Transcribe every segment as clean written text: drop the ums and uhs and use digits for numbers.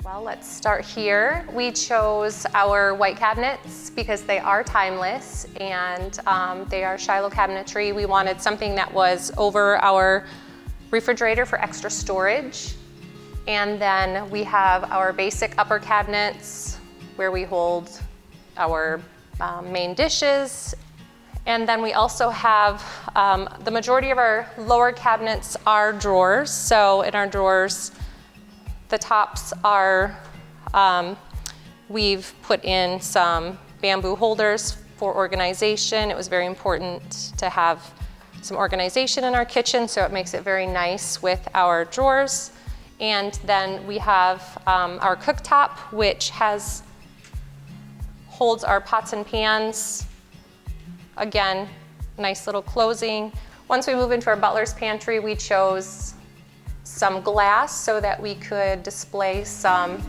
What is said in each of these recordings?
Well, let's start here. We chose our white cabinets because they are timeless and they are Shiloh cabinetry. We wanted something that was over our refrigerator for extra storage. And then we have our basic upper cabinets where we hold our main dishes. And then we also have, the majority of our lower cabinets are drawers. So in our drawers, the tops are, we've put in some bamboo holders for organization. It was very important to have some organization in our kitchen, so it makes it very nice with our drawers. And then we have our cooktop, which holds our pots and pans. Again, nice little closing. Once we move into our butler's pantry, we chose some glass so that we could display some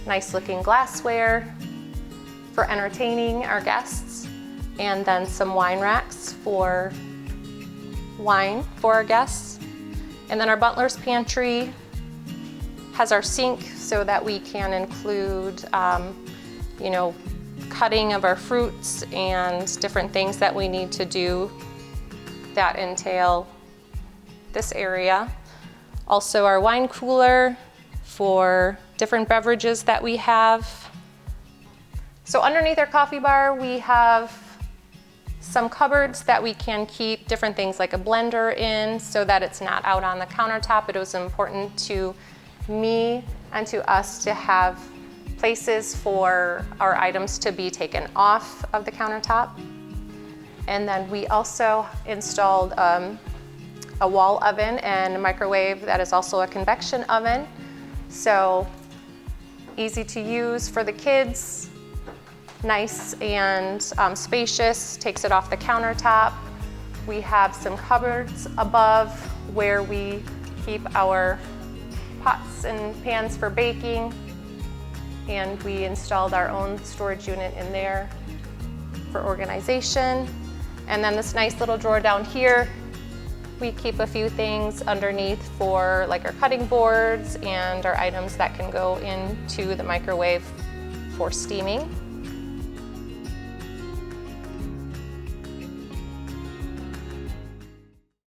nice looking glassware for entertaining our guests, and then some wine racks for wine for our guests. And then our butler's pantry has our sink so that we can include cutting of our fruits and different things that we need to do that entail this area. Also our wine cooler for different beverages that we have. So underneath our coffee bar, we have some cupboards that we can keep different things like a blender in so that it's not out on the countertop. It was important to me and to us to have places for our items to be taken off of the countertop. And then we also installed a wall oven and a microwave that is also a convection oven. So easy to use for the kids, nice and spacious, takes it off the countertop. We have some cupboards above where we keep our pots and pans for baking, and we installed our own storage unit in there for organization. And then this nice little drawer down here, we keep a few things underneath for like our cutting boards and our items that can go into the microwave for steaming.